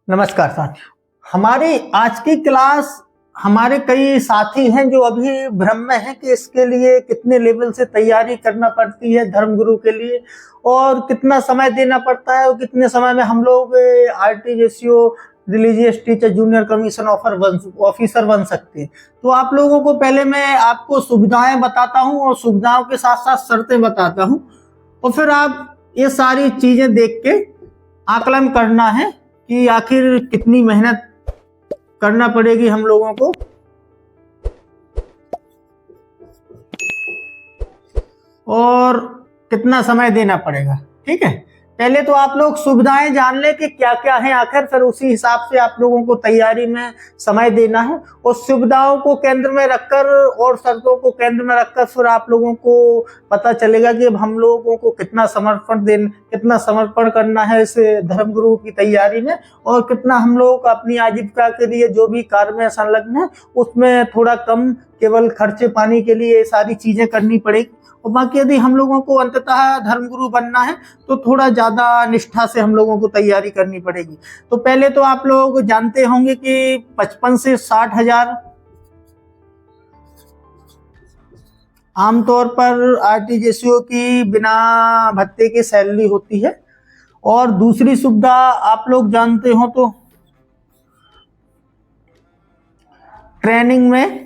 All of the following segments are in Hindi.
नमस्कार साथियों। हमारी आज की क्लास हमारे कई साथी हैं जो अभी भ्रम में हैं कि इसके लिए कितने लेवल से तैयारी करना पड़ती है धर्मगुरु के लिए और कितना समय देना पड़ता है और कितने समय में हम लोग आरटीजीएसईओ religious teacher junior commission officer बन सकते हैं। तो आप लोगों को पहले मैं आपको सुविधाएं बताता हूं और सुविधाओं के साथ साथ शर्तें बताता हूं और फिर आप ये सारी चीजें देख के आकलन करना है कि आखिर कितनी मेहनत करना पड़ेगी हम लोगों को और कितना समय देना पड़ेगा। ठीक है, पहले तो आप लोग सुविधाएं जान ले कि क्या क्या है, आखिर फिर उसी हिसाब से आप लोगों को तैयारी में समय देना है और सुविधाओं को केंद्र में रखकर और शर्तों को केंद्र में रखकर फिर आप लोगों को पता चलेगा कि अब हम लोगों को कितना समर्पण करना है इस धर्मगुरु की तैयारी में और कितना हम लोग अपनी आजीविका के लिए जो भी कार्य में संलग्न है उसमें थोड़ा कम केवल खर्चे पानी के लिए सारी चीजें करनी पड़ेगी। और बाकी यदि हम लोगों को अंततः धर्मगुरु बनना है तो थोड़ा ज्यादा निष्ठा से हम लोगों को तैयारी करनी पड़ेगी। तो पहले तो आप लोग जानते होंगे कि 55 से 60 हजार आमतौर पर आरटीजीएसईओ की बिना भत्ते की सैलरी होती है। और दूसरी सुविधा आप लोग जानते हो तो ट्रेनिंग में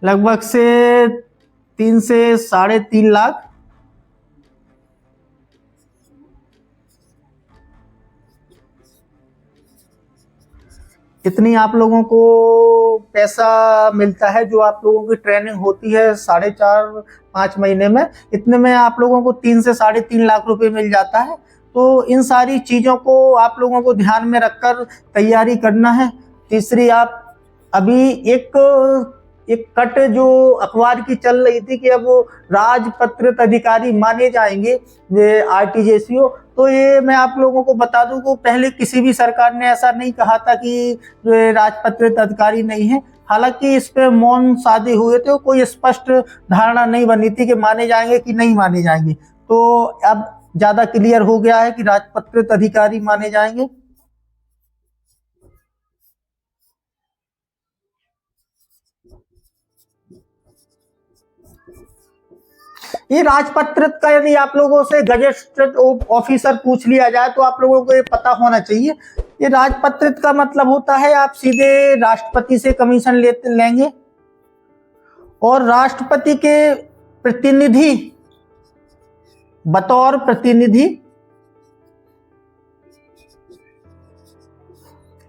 लगभग से 3 से 3.5 लाख इतनी आप लोगों को पैसा मिलता है। जो आप लोगों की ट्रेनिंग होती है 4.5-5 महीने में, इतने में आप लोगों को 3 से 3.5 लाख रुपए मिल जाता है। तो इन सारी चीजों को आप लोगों को ध्यान में रखकर तैयारी करना है। तीसरी, आप अभी एक कट जो अखबार की चल रही थी कि अब वो राजपत्रित अधिकारी माने जाएंगे ये आरटीजीएसईओ, तो ये मैं आप लोगों को बता दूं कि पहले किसी भी सरकार ने ऐसा नहीं कहा था कि राजपत्रित अधिकारी नहीं है। हालांकि इस पे मौन साधे हुए थे, कोई स्पष्ट धारणा नहीं बनी थी कि माने जाएंगे कि नहीं माने जाएंगे। तो अब ज्यादा क्लियर हो गया है कि राजपत्रित अधिकारी माने जाएंगे। ये राजपत्रित का यदि आप लोगों से गजेटेड ऑफिसर पूछ लिया जाए तो आप लोगों को ये पता होना चाहिए। ये राजपत्रित का मतलब होता है आप सीधे राष्ट्रपति से कमीशन लेंगे और राष्ट्रपति के प्रतिनिधि बतौर प्रतिनिधि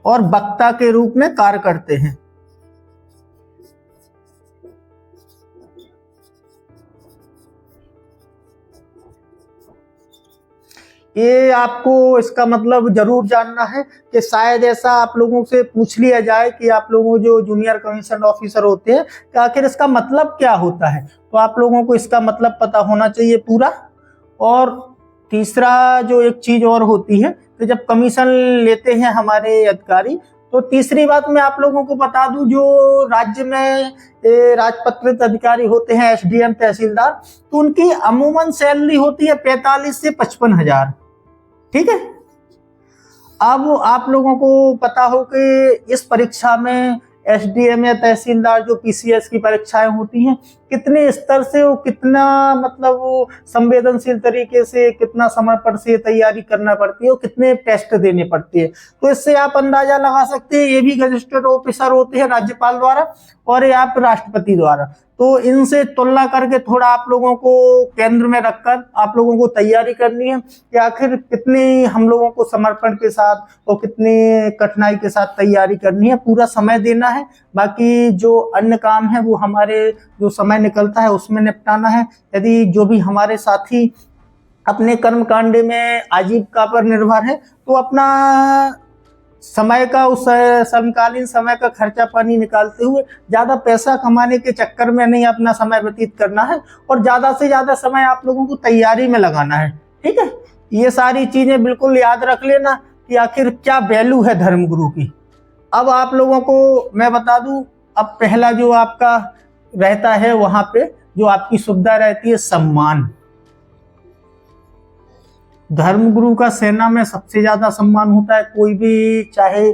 और वक्ता के रूप में कार्य करते हैं। ये आपको इसका मतलब जरूर जानना है कि शायद ऐसा आप लोगों से पूछ लिया जाए कि आप लोगों जो जूनियर कमीशन ऑफिसर होते हैं कि आखिर इसका मतलब क्या होता है, तो आप लोगों को इसका मतलब पता होना चाहिए पूरा। और तीसरा जो एक चीज और होती है कि जब कमीशन लेते हैं हमारे अधिकारी, तो तीसरी बात मैं आप लोगों को बता दूं, जो राज्य में राजपत्रित अधिकारी होते हैं एसडीएम तहसीलदार, तो उनकी अमूमन सैलरी होती है 45 से 55 हजार। ठीक है, अब आप लोगों को पता हो कि इस परीक्षा में एसडीएम या तहसीलदार जो पीसीएस की परीक्षाएं होती हैं, कितने स्तर से वो कितना मतलब वो संवेदनशील तरीके से कितना समर्पण से तैयारी करना पड़ती है और कितने टेस्ट देने पड़ते हैं। तो इससे आप अंदाजा लगा सकते हैं। ये भी गजेटेड ऑफिसर होते हैं राज्यपाल द्वारा और ये आप राष्ट्रपति द्वारा। तो इनसे तुलना करके थोड़ा आप लोगों को केंद्र में रखकर आप लोगों को तैयारी करनी है कि आखिर कितनी हम लोगों को समर्पण के साथ और कितनी कठिनाई के साथ तैयारी करनी है, पूरा समय देना है। बाकी जो अन्य काम है वो हमारे जो समय निकलता है उसमें निपटाना है। यदि जो भी हमारे साथी अपने कर्म कांड में आजीविका पर निर्भर है तो अपना समय का उस समकालीन समय का खर्चा पानी निकालते हुए ज्यादा पैसा कमाने के चक्कर में नहीं अपना समय व्यतीत करना है और ज्यादा से ज्यादा समय आप लोगों को तैयारी में लगाना है। ठीक है, ये सारी चीजें बिल्कुल याद रख लेना कि आखिर क्या वैल्यू है धर्मगुरु की। अब आप लोगों को मैं बता दूं, अब पहला जो आपका रहता है वहां पे जो आपकी सुविधा रहती है सम्मान। धर्मगुरु का सेना में सबसे ज्यादा सम्मान होता है। कोई भी चाहे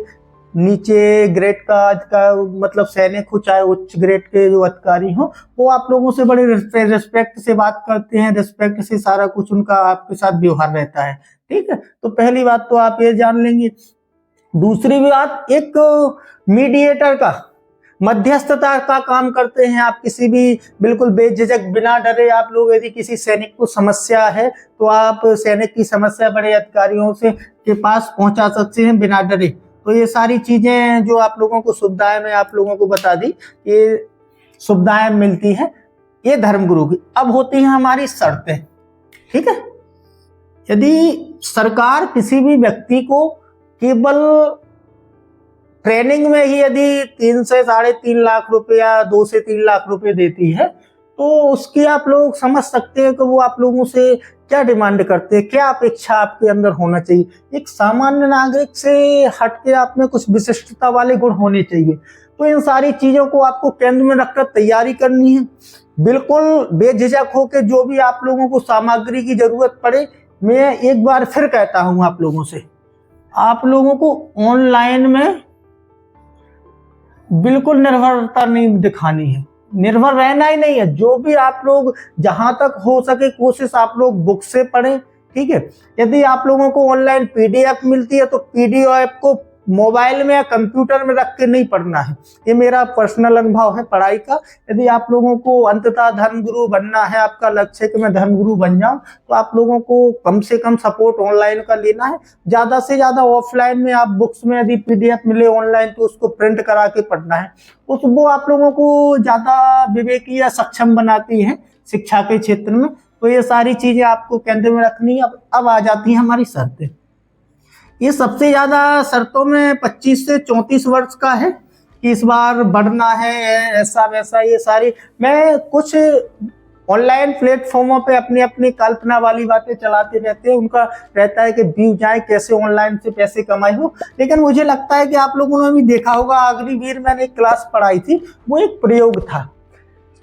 नीचे ग्रेड का मतलब सैनिक हो, चाहे उच्च ग्रेड के जो अधिकारी हो, वो आप लोगों से बड़े रिस्पेक्ट से बात करते हैं, रिस्पेक्ट से सारा कुछ उनका आपके साथ व्यवहार रहता है। ठीक है, तो पहली बात तो आप ये जान लेंगे। दूसरी बात, एक मीडिएटर का, मध्यस्थता का काम करते हैं आप। किसी भी बिल्कुल बेझिझक बिना डरे आप लोग, यदि किसी सैनिक को समस्या है तो आप सैनिक की समस्या बड़े अधिकारियों से के पास पहुंचा सकते हैं बिना डरे। तो ये सारी चीजें जो आप लोगों को सुविधाएं मैं आप लोगों को बता दी, ये सुविधाएं मिलती है ये धर्मगुरु की। अब होती हैं हमारी शर्तें। ठीक है, यदि सरकार किसी भी व्यक्ति को केवल ट्रेनिंग में ही यदि 3 से 3.5 लाख रुपए या 2 से 3 लाख रुपए देती है, तो उसकी आप लोग समझ सकते हैं कि वो आप लोगों से क्या डिमांड करते हैं, क्या अपेक्षा आपके अंदर होना चाहिए। एक सामान्य नागरिक से हटके आप में कुछ विशिष्टता वाले गुण होने चाहिए। तो इन सारी चीजों को आपको केंद्र में रखकर तैयारी करनी है। बिल्कुल बेझिझक होकर जो भी आप लोगों को सामग्री की जरूरत पड़े, मैं एक बार फिर कहता हूं आप लोगों से, आप लोगों को ऑनलाइन में बिल्कुल निर्भरता नहीं दिखानी है, निर्भर रहना ही नहीं है। जो भी आप लोग जहां तक हो सके कोशिश आप लोग बुक से पढ़ें। ठीक है, यदि आप लोगों को ऑनलाइन पीडीएफ मिलती है तो पीडीएफ को मोबाइल में या कंप्यूटर में रख के नहीं पढ़ना है। ये मेरा पर्सनल अनुभव है पढ़ाई का। यदि आप लोगों को अंततः धर्मगुरु बनना है, आपका लक्ष्य है कि मैं धर्मगुरु बन जाऊं, तो आप लोगों को कम से कम सपोर्ट ऑनलाइन का लेना है। ज्यादा से ज्यादा ऑफलाइन में आप बुक्स में यदि पीडीएफ मिले ऑनलाइन तो उसको प्रिंट करा के पढ़ना है। वो आप लोगों को ज्यादा विवेकी या सक्षम बनाती है शिक्षा के क्षेत्र में। तो ये सारी चीजें आपको केंद्र में रखनी है। अब आ जाती है हमारी शर्तें। ये सबसे ज्यादा शर्तों में 25 से 34 वर्ष का है कि इस बार बढ़ना है, ऐसा वैसा, ये सारी मैं कुछ ऑनलाइन प्लेटफॉर्मों पे अपनी अपनी कल्पना वाली बातें चलाते रहते हैं। उनका रहता है कि व्यू जाए, कैसे ऑनलाइन से पैसे कमाए हो। लेकिन मुझे लगता है कि आप लोगों ने भी देखा होगा, अग्निवीर मैंने एक क्लास पढ़ाई थी, वो एक प्रयोग था।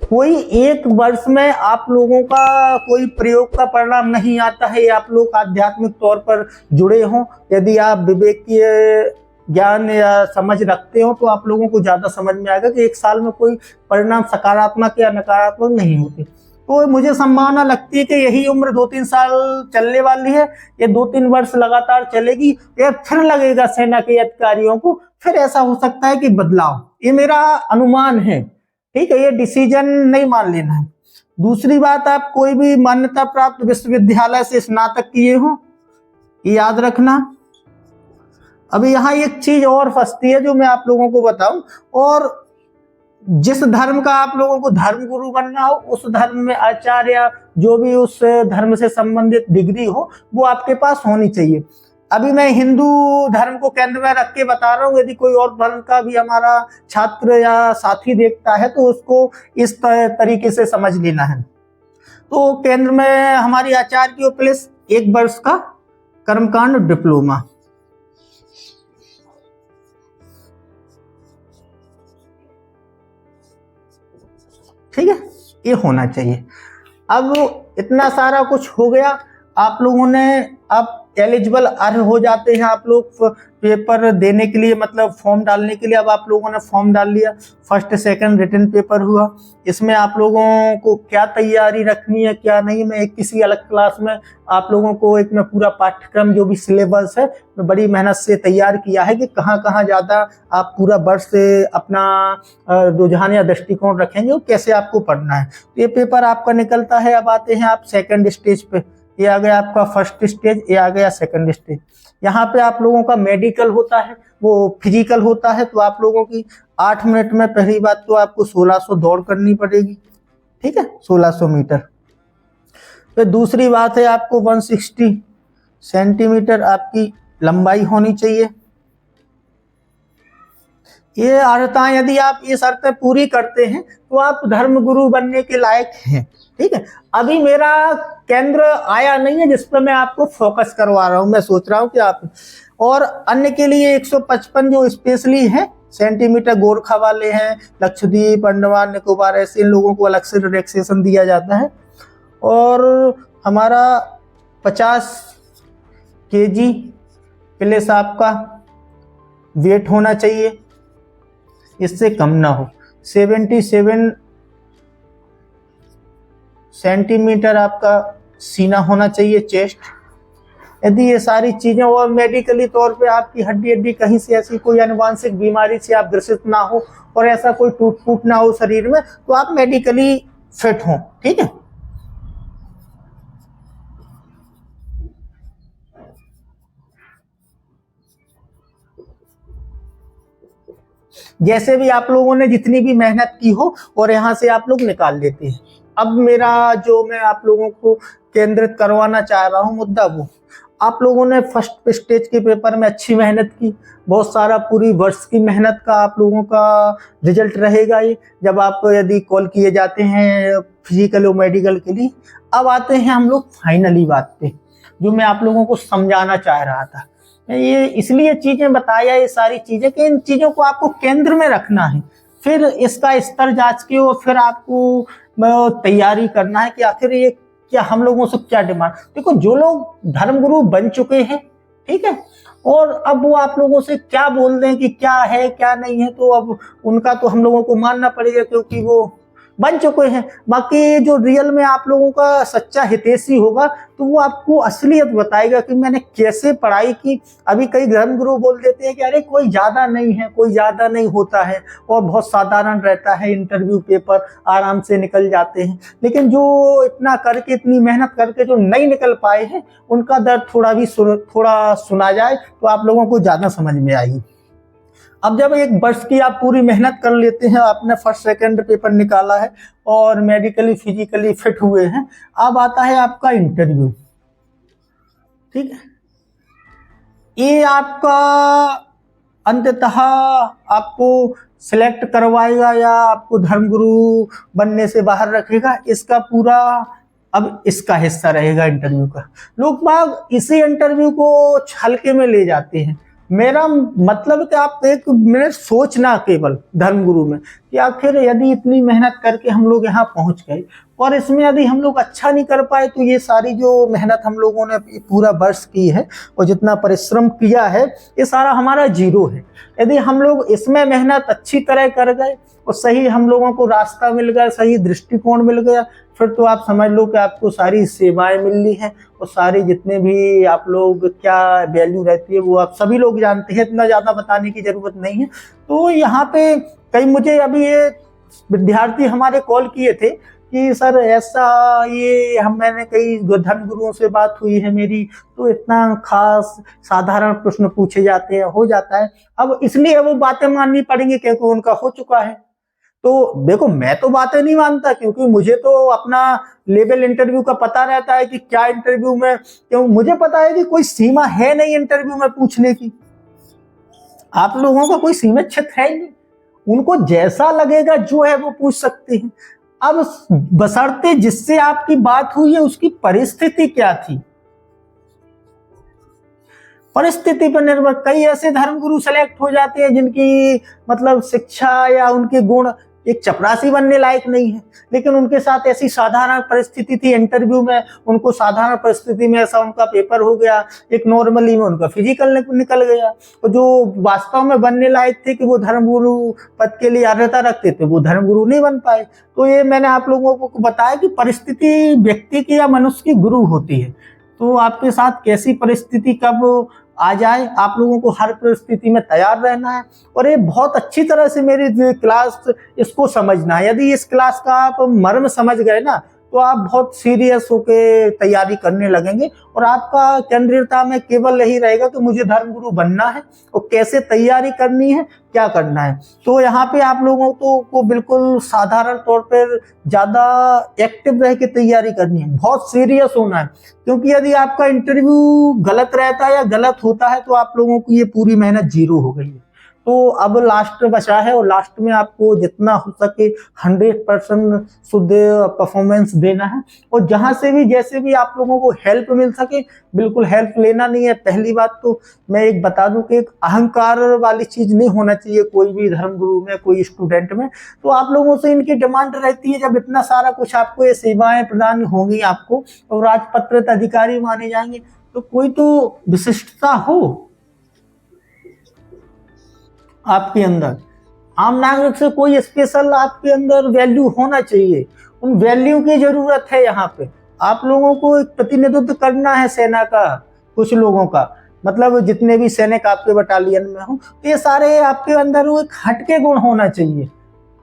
कोई एक वर्ष में आप लोगों का कोई प्रयोग का परिणाम नहीं आता है। आप लोग आध्यात्मिक तौर पर जुड़े हों, यदि आप विवेकीय ज्ञान या समझ रखते हो, तो आप लोगों को ज्यादा समझ में आएगा कि एक साल में कोई परिणाम सकारात्मक या नकारात्मक नहीं होते। तो मुझे संभावना लगती है कि यही उम्र 2-3 साल चलने वाली है। ये 2-3 वर्ष लगातार चलेगी, या फिर लगेगा सेना के अधिकारियों को, फिर ऐसा हो सकता है कि बदलाव। ये मेरा अनुमान है। ठीक है, ये डिसीजन नहीं मान लेना है। दूसरी बात, आप कोई भी मान्यता प्राप्त विश्वविद्यालय से स्नातक किए हो, याद रखना। अभी यहाँ एक चीज और फंसती है जो मैं आप लोगों को बताऊं, और जिस धर्म का आप लोगों को धर्मगुरु बनना हो, उस धर्म में आचार्य जो भी उस धर्म से संबंधित डिग्री हो, वो आपके पास होनी चाहिए। अभी मैं हिंदू धर्म को केंद्र में रख के बता रहा हूँ। यदि कोई और धर्म का भी हमारा छात्र या साथी देखता है तो उसको इस तरीके से समझ लेना है। तो केंद्र में हमारी आचार्य की प्लस 1 वर्ष का कर्मकांड डिप्लोमा। ठीक है, ये होना चाहिए। अब इतना सारा कुछ हो गया, आप लोगों ने अब एलिजिबल अर्ह हो जाते हैं आप लोग पेपर देने के लिए, मतलब फॉर्म डालने के लिए। अब आप लोगों ने फॉर्म डाल लिया, फर्स्ट सेकंड रिटन पेपर हुआ। इसमें आप लोगों को क्या तैयारी रखनी है क्या नहीं, मैं एक किसी अलग क्लास में आप लोगों को एक मैं पूरा पाठ्यक्रम जो भी सिलेबस है मैं बड़ी मेहनत से तैयार किया है कि कहाँ कहाँ ज़्यादा आप पूरा वर्ष से अपना रुझान या दृष्टिकोण रखेंगे और कैसे आपको पढ़ना है। तो ये पेपर आपका निकलता है। अब आते हैं आप सेकेंड स्टेज पे। ये आ गया आपका फर्स्ट स्टेज, ये आ गया सेकंड स्टेज। यहाँ पे आप लोगों का मेडिकल होता है, वो फिजिकल होता है। तो आप लोगों की 8 मिनट में पहली बात तो आपको 1600 दौड़ करनी पड़ेगी। ठीक है, 1600 मीटर। फिर दूसरी बात है आपको 160 सेंटीमीटर आपकी लंबाई होनी चाहिए। ये अर्हताएं यदि आप ये शर्तें पूरी करते हैं तो आप धर्मगुरु बनने के लायक हैं। ठीक है, अभी मेरा केंद्र आया नहीं है जिस पर मैं आपको फोकस करवा रहा हूं। मैं सोच रहा हूं कि आप और अन्य के लिए 155 जो स्पेशली है सेंटीमीटर, गोरखा वाले हैं, लक्षद्वीप, अंडमान निकोबार, ऐसे इन लोगों को अलग से रिलैक्सेशन दिया जाता है। और हमारा 50 केजी प्लस आपका वेट होना चाहिए, इससे कम ना हो। 77 सेंटीमीटर आपका सीना होना चाहिए, चेस्ट। यदि ये सारी चीजें और मेडिकली तौर पे आपकी हड्डी हड्डी कहीं से ऐसी कोई आनुवांशिक बीमारी से आप ग्रसित ना हो और ऐसा कोई टूट फूट ना हो शरीर में, तो आप मेडिकली फिट हो। ठीक है। जैसे भी आप लोगों ने जितनी भी मेहनत की हो और यहाँ से आप लोग निकाल लेते हैं। अब मेरा जो मैं आप लोगों को केंद्रित करवाना चाह रहा हूँ मुद्दा, वो आप लोगों ने फर्स्ट स्टेज के पेपर में अच्छी मेहनत की, बहुत सारा पूरी वर्ष की मेहनत का आप लोगों का रिजल्ट रहेगा ये, जब आप यदि कॉल किए जाते हैं फिजिकल और मेडिकल के लिए। अब आते हैं हम लोग फाइनली बात पे, जो मैं आप लोगों को समझाना चाह रहा था। ये इसलिए चीजें बताया, ये सारी चीजें, कि इन चीजों को आपको केंद्र में रखना है, फिर इसका स्तर जांच के और फिर आपको तैयारी करना है कि आखिर ये क्या हम लोगों से क्या डिमांड। देखो, जो लोग धर्मगुरु बन चुके हैं, ठीक है, और अब वो आप लोगों से क्या बोल दें कि क्या है क्या नहीं है, तो अब उनका तो हम लोगों को मानना पड़ेगा, क्योंकि वो बन चुके हैं। बाकी जो रियल में आप लोगों का सच्चा हितैषी होगा, तो वो आपको असलियत बताएगा कि मैंने कैसे पढ़ाई की। अभी कई धर्मगुरु बोल देते हैं कि अरे कोई ज्यादा नहीं है, कोई ज्यादा नहीं होता है और बहुत साधारण रहता है, इंटरव्यू पेपर आराम से निकल जाते हैं। लेकिन जो इतना करके, इतनी मेहनत करके जो नहीं निकल पाए हैं, उनका दर्द थोड़ा सुना जाए तो आप लोगों को ज्यादा समझ में आएगी। अब जब एक वर्ष की आप पूरी मेहनत कर लेते हैं, आपने फर्स्ट सेकंड पेपर निकाला है और मेडिकली फिजिकली फिट हुए हैं, अब आता है आपका इंटरव्यू। ठीक है, ये आपका अंततः आपको सिलेक्ट करवाएगा या आपको धर्मगुरु बनने से बाहर रखेगा, इसका पूरा अब इसका हिस्सा रहेगा इंटरव्यू का। लोग बाग इसी इंटरव्यू को हल्के में ले जाते हैं। मेरा मतलब कि आप एक मिनट सोचना केवल धर्मगुरु में, कि आखिर यदि इतनी मेहनत करके हम लोग यहाँ पहुंच गए और इसमें यदि हम लोग अच्छा नहीं कर पाए, तो ये सारी जो मेहनत हम लोगों ने पूरा वर्ष की है और जितना परिश्रम किया है, ये सारा हमारा जीरो है। यदि हम लोग इसमें मेहनत अच्छी तरह कर गए और सही हम लोगों को रास्ता मिल गया, सही दृष्टिकोण मिल गया, फिर तो आप समझ लो कि आपको सारी सेवाएं मिल रही हैं और सारी जितने भी आप लोग क्या वैल्यू रहती है वो आप सभी लोग जानते हैं, इतना ज़्यादा बताने की ज़रूरत नहीं है। तो यहाँ पे कई मुझे अभी ये विद्यार्थी हमारे कॉल किए थे कि सर ऐसा ये मैंने कई धर्मगुरुओं से बात हुई है मेरी, तो इतना खास साधारण प्रश्न पूछे जाते हैं, हो जाता है। अब इसलिए वो बातें माननी पड़ेंगी क्योंकि उनका हो चुका है। तो देखो, मैं तो बातें नहीं मानता, क्योंकि मुझे तो अपना लेवल इंटरव्यू का पता रहता है कि क्या इंटरव्यू में, क्यों मुझे पता है कि कोई सीमा है नहीं इंटरव्यू में पूछने की। आप लोगों का कोई सीमित क्षेत्र है नहीं, उनको जैसा लगेगा जो है वो पूछ सकते हैं। अब बशर्ते जिससे आपकी बात हुई है उसकी परिस्थिति क्या थी, परिस्थिति पर निर्भर। कई ऐसे धर्मगुरु सेलेक्ट हो जाते हैं जिनकी मतलब शिक्षा या उनके गुण एक चपरासी बनने लायक नहीं है, लेकिन उनके साथ ऐसी साधारण परिस्थिति थी इंटरव्यू में, उनको साधारण परिस्थिति में ऐसा उनका पेपर हो गया, एक नॉर्मली में उनका फिजिकल निकल गया। और जो वास्तव में बनने लायक थे कि वो धर्मगुरु पद के लिए अर्हता रखते थे, वो धर्मगुरु नहीं बन पाए। तो ये मैंने आप लोगों को बताया कि परिस्थिति व्यक्ति की या मनुष्य की गुरु होती है। तो आपके साथ कैसी परिस्थिति कब आ जाए, आप लोगों को हर परिस्थिति में तैयार रहना है। और ये बहुत अच्छी तरह से मेरी क्लास इसको समझना है। यदि इस क्लास का आप मर्म समझ गए ना, तो आप बहुत सीरियस होकर तैयारी करने लगेंगे और आपका केंद्रीयता में केवल यही रहेगा कि मुझे धर्मगुरु बनना है और कैसे तैयारी करनी है, क्या करना है। तो यहाँ पे आप लोगों को बिल्कुल साधारण तौर पर ज्यादा एक्टिव रह के तैयारी करनी है, बहुत सीरियस होना है, क्योंकि यदि आपका इंटरव्यू गलत रहता है या गलत होता है तो आप लोगों की ये पूरी मेहनत जीरो हो गई है। तो अब लास्ट बचा है और लास्ट में आपको जितना हो सके 100% शुद्ध परफॉर्मेंस देना है। और जहां से भी जैसे भी आप लोगों को हेल्प मिल सके बिल्कुल हेल्प लेना नहीं है। पहली बात तो मैं एक बता दूं कि एक अहंकार वाली चीज नहीं होना चाहिए कोई भी धर्मगुरु में, कोई स्टूडेंट में। तो आप लोगों से इनकी डिमांड रहती है, जब इतना सारा कुछ आपको ये सेवाएं प्रदान होंगी आपको और राजपत्रित अधिकारी माने जाएंगे, तो कोई तो विशिष्टता हो आपके अंदर। आम नागरिक से कोई स्पेशल आपके अंदर वैल्यू होना चाहिए। उन वैल्यू की जरूरत है। यहाँ पे आप लोगों को एक प्रतिनिधित्व करना है सेना का, कुछ लोगों का, मतलब जितने भी सैनिक आपके बटालियन में हो, तो ये सारे आपके अंदर वो एक हटके गुण होना चाहिए।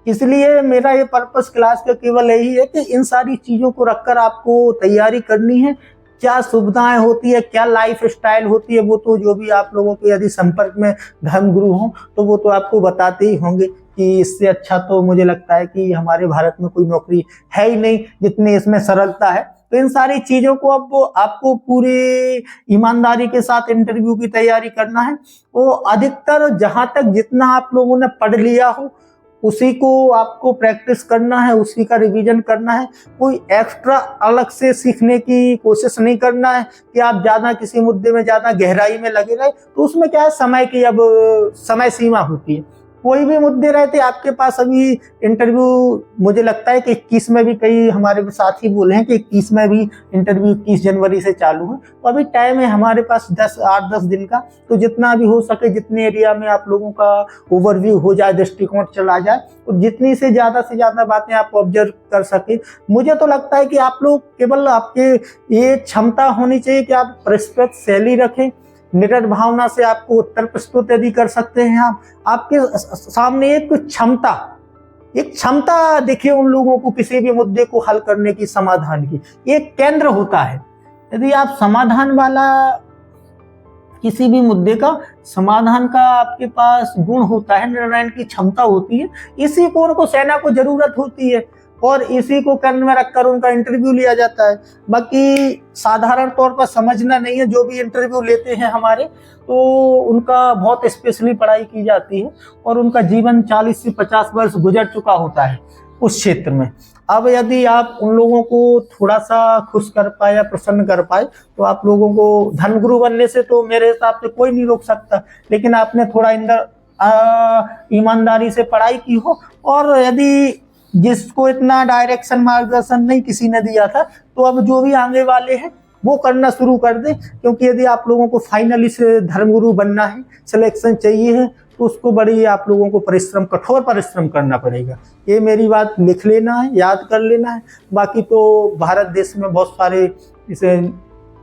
इसलिए मेरा ये पर्पस क्लास का केवल यही है कि इन सारी चीजों को रखकर आपको तैयारी करनी है। क्या सुविधाएं होती है, क्या लाइफ स्टाइल होती है, वो तो जो भी आप लोगों के यदि संपर्क में धर्मगुरु हो तो वो तो आपको बताते ही होंगे कि इससे अच्छा तो मुझे लगता है कि हमारे भारत में कोई नौकरी है ही नहीं जितनी इसमें सरलता है। तो इन सारी चीजों को अब आपको पूरी ईमानदारी के साथ इंटरव्यू की तैयारी करना है। वो अधिकतर जहां तक जितना आप लोगों ने पढ़ लिया हो उसी को आपको प्रैक्टिस करना है, उसी का रिवीजन करना है। कोई एक्स्ट्रा अलग से सीखने की कोशिश नहीं करना है कि आप ज्यादा किसी मुद्दे में ज्यादा गहराई में लगे रहे, तो उसमें क्या है, समय की अब समय सीमा होती है। कोई भी मुद्दे रहते आपके पास। अभी इंटरव्यू मुझे लगता है कि 21 में भी कई हमारे साथी बोले हैं कि 21 में भी इंटरव्यू 21 जनवरी से चालू है। तो अभी टाइम है हमारे पास 8-10 दिन का। तो जितना भी हो सके, जितने एरिया में आप लोगों का ओवरव्यू हो जाए, दृष्टिकोण चला जाए, तो जितनी से ज्यादा बातें आप ऑब्जर्व कर सके। मुझे तो लगता है कि आप लोग केवल आपके ये क्षमता होनी चाहिए कि आप परिष्कृत शैली रखें, निडर भावना से आपको उत्तर प्रस्तुत यदि कर सकते हैं। आप आपके सामने एक क्षमता देखिए उन लोगों को किसी भी मुद्दे को हल करने की, समाधान की एक केंद्र होता है। यदि आप समाधान वाला, किसी भी मुद्दे का समाधान का आपके पास गुण होता है, निर्णय की क्षमता होती है, इसी गुण को सेना को जरूरत होती है और इसी को कर्म में रखकर उनका इंटरव्यू लिया जाता है। बाकी साधारण तौर पर समझना नहीं है। जो भी इंटरव्यू लेते हैं हमारे, तो उनका बहुत स्पेशली पढ़ाई की जाती है और उनका जीवन 40 से 50 वर्ष गुजर चुका होता है उस क्षेत्र में। अब यदि आप उन लोगों को थोड़ा सा खुश कर पाए या प्रसन्न कर पाए, तो आप लोगों को धर्मगुरु बनने से तो मेरे हिसाब से कोई नहीं रोक सकता। लेकिन आपने थोड़ा ईमानदारी से पढ़ाई की हो, और यदि जिसको इतना डायरेक्शन मार्गदर्शन नहीं किसी ने दिया था, तो अब जो भी आगे वाले हैं वो करना शुरू कर दे। क्योंकि यदि आप लोगों को फाइनली से धर्मगुरु बनना है, सिलेक्शन चाहिए है, तो उसको बड़ी आप लोगों को कठोर परिश्रम करना पड़ेगा। ये मेरी बात लिख लेना है, याद कर लेना है। बाकी तो भारत देश में बहुत सारे इसे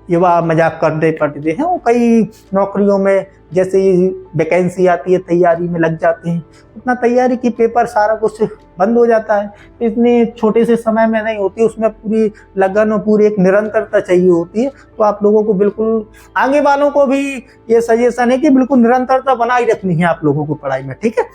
युवा मजाक करते पड़ते हैं, वो कई नौकरियों में जैसे ही वैकेंसी आती है तैयारी में लग जाते हैं। उतना तैयारी की पेपर सारा कुछ बंद हो जाता है। इतने छोटे से समय में नहीं होती, उसमें पूरी लगन और पूरी एक निरंतरता चाहिए होती है। तो आप लोगों को बिल्कुल, आगे वालों को भी ये सजेशन है कि बिल्कुल निरंतरता बनाए रखनी है आप लोगों को पढ़ाई में, ठीक है।